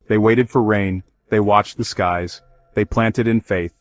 They waited for rain, they watched the skies, they planted in faith.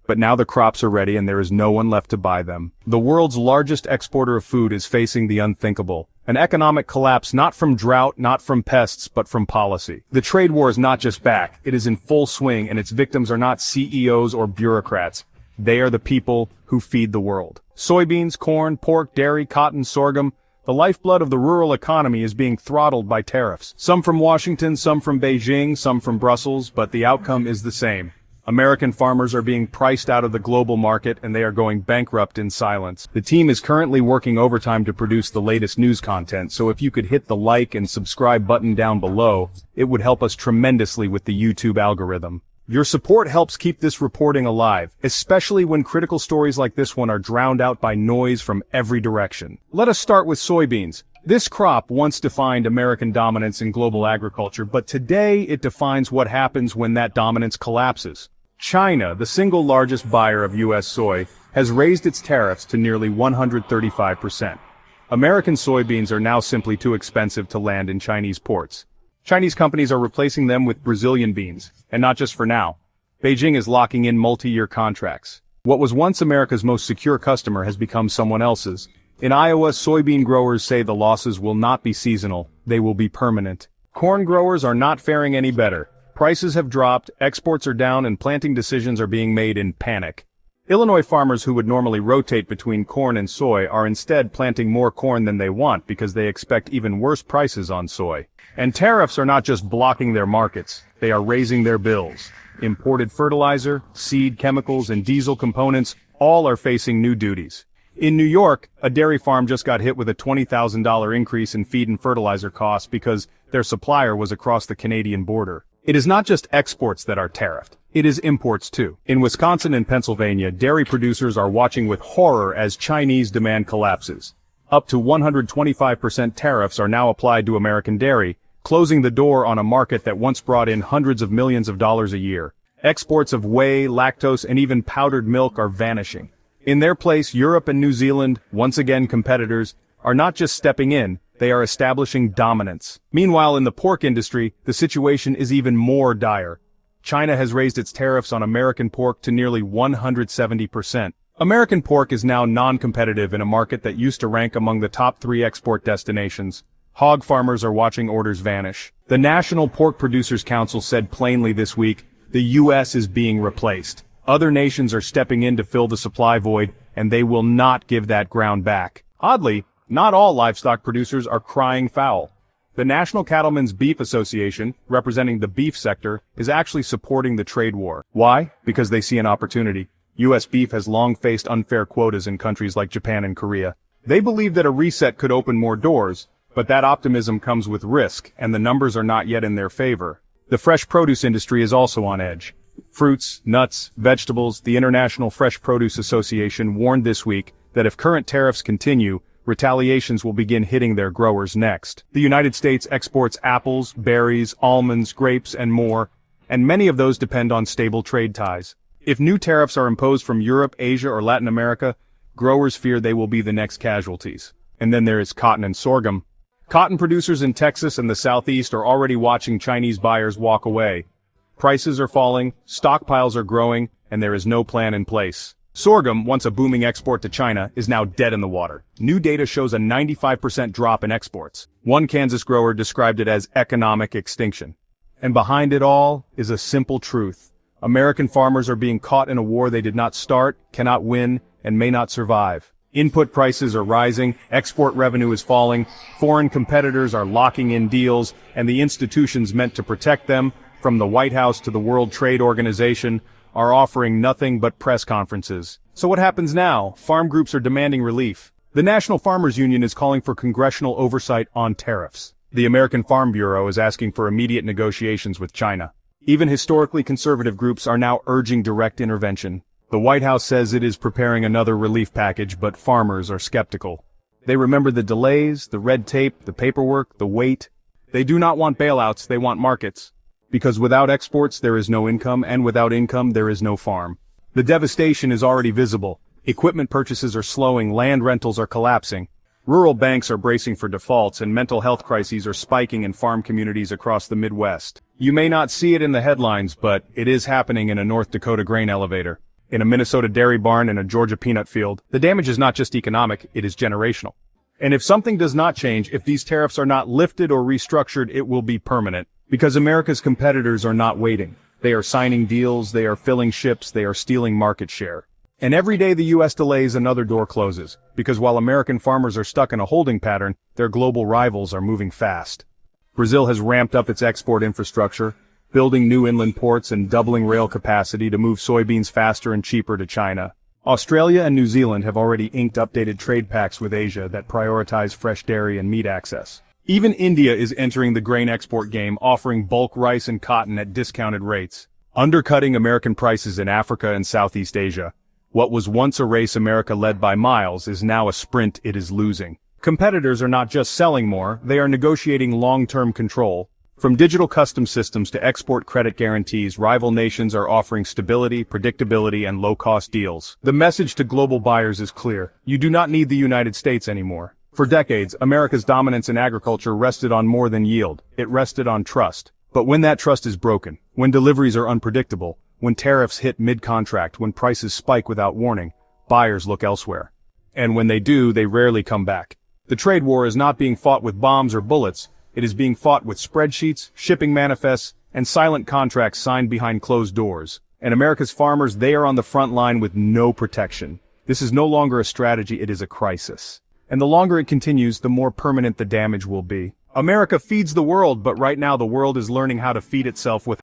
But now the crops are ready and there is no one left to buy them. The world's largest exporter of food is facing the unthinkable. An economic collapse not from drought, not from pests, but from policy. The trade war is not just back, it is in full swing, and its victims are not CEOs or bureaucrats. They are the people who feed the world. Soybeans, corn, pork, dairy, cotton, sorghum. The lifeblood of the rural economy is being throttled by tariffs. Some from Washington, some from Beijing, some from Brussels, but the outcome is the same. American farmers are being priced out of the global market and they are going bankrupt in silence. The team is currently working overtime to produce the latest news content, so if you could hit the like and subscribe button down below, it would help us tremendously with the YouTube algorithm. Your support helps keep this reporting alive, especially when critical stories like this one are drowned out by noise from every direction. Let us start with soybeans. This crop once defined American dominance in global agriculture, but today it defines what happens when that dominance collapses. China, the single largest buyer of U.S. soy, has raised its tariffs to nearly 135%. American soybeans are now simply too expensive to land in Chinese ports. Chinese companies are replacing them with Brazilian beans, and not just for now. Beijing is locking in multi-year contracts. What was once America's most secure customer has become someone else's. In Iowa, soybean growers say the losses will not be seasonal, they will be permanent. Corn growers are not faring any better. Prices have dropped, exports are down, and planting decisions are being made in panic. Illinois farmers who would normally rotate between corn and soy are instead planting more corn than they want because they expect even worse prices on soy. And tariffs are not just blocking their markets, they are raising their bills. Imported fertilizer, seed, chemicals, and diesel components all are facing new duties. In New York, a dairy farm just got hit with a $20,000 increase in feed and fertilizer costs because their supplier was across the Canadian border. It is not just exports that are tariffed, it is imports too. In Wisconsin and Pennsylvania, dairy producers are watching with horror as Chinese demand collapses. Up to 125% tariffs are now applied to American dairy, closing the door on a market that once brought in hundreds of millions of dollars a year. Exports of whey, lactose, and even powdered milk are vanishing. In their place, Europe and New Zealand, once again competitors, are not just stepping in, they are establishing dominance. Meanwhile, in the pork industry, the situation is even more dire. China has raised its tariffs on American pork to nearly 170%. American pork is now non-competitive in a market that used to rank among the top 3 export destinations. Hog farmers are watching orders vanish. The National Pork Producers Council said plainly this week, the U.S. is being replaced. Other nations are stepping in to fill the supply void, and they will not give that ground back. Oddly, not all livestock producers are crying foul. The National Cattlemen's Beef Association, representing the beef sector, is actually supporting the trade war. Why? Because they see an opportunity. U.S. beef has long faced unfair quotas in countries like Japan and Korea. They believe that a reset could open more doors, but that optimism comes with risk, and the numbers are not yet in their favor. The fresh produce industry is also on edge. Fruits, nuts, vegetables, the International Fresh Produce Association warned this week that if current tariffs continue, retaliations will begin hitting their growers next. The United States exports apples, berries, almonds, grapes, and more, and many of those depend on stable trade ties. If new tariffs are imposed from Europe, Asia, or Latin America, growers fear they will be the next casualties. And then there is cotton and sorghum. Cotton producers in Texas and the Southeast are already watching Chinese buyers walk away. Prices are falling, stockpiles are growing, and there is no plan in place. Sorghum, once a booming export to China, is now dead in the water. New data shows a 95% drop in exports. One Kansas grower described it as economic extinction. And behind it all is a simple truth. American farmers are being caught in a war they did not start, cannot win, and may not survive. Input prices are rising, export revenue is falling, foreign competitors are locking in deals, and the institutions meant to protect them, from the White House to the World Trade Organization, are offering nothing but press conferences. So what happens now? Farm groups are demanding relief. The National Farmers Union is calling for congressional oversight on tariffs. The American Farm Bureau is asking for immediate negotiations with China. Even historically conservative groups are now urging direct intervention. The White House says it is preparing another relief package, but farmers are skeptical. They remember the delays, the red tape, the paperwork, the wait. They do not want bailouts, they want markets. Because without exports there is no income, and without income there is no farm. The devastation is already visible. Equipment purchases are slowing, land rentals are collapsing. Rural banks are bracing for defaults and mental health crises are spiking in farm communities across the Midwest. You may not see it in the headlines, but it is happening in a North Dakota grain elevator, in a Minnesota dairy barn, and a Georgia peanut field. The damage is not just economic, it is generational. And if something does not change, if these tariffs are not lifted or restructured, it will be permanent. Because America's competitors are not waiting. They are signing deals, they are filling ships, they are stealing market share. And every day the U.S. delays, another door closes. Because while American farmers are stuck in a holding pattern, their global rivals are moving fast. Brazil has ramped up its export infrastructure, building new inland ports and doubling rail capacity to move soybeans faster and cheaper to China. Australia and New Zealand have already inked updated trade pacts with Asia that prioritize fresh dairy and meat access. Even India is entering the grain export game, offering bulk rice and cotton at discounted rates, undercutting American prices in Africa and Southeast Asia. What was once a race America led by miles is now a sprint it is losing. Competitors are not just selling more, they are negotiating long-term control. From digital custom systems to export credit guarantees, rival nations are offering stability, predictability, and low-cost deals. The message to global buyers is clear. You do not need the United States anymore. For decades, America's dominance in agriculture rested on more than yield. It rested on trust. But when that trust is broken, when deliveries are unpredictable, when tariffs hit mid-contract, when prices spike without warning, buyers look elsewhere. And when they do, they rarely come back. The trade war is not being fought with bombs or bullets. It is being fought with spreadsheets, shipping manifests, and silent contracts signed behind closed doors. And America's farmers, they are on the front line with no protection. This is no longer a strategy, it is a crisis. And the longer it continues, the more permanent the damage will be. America feeds the world, but right now the world is learning how to feed itself with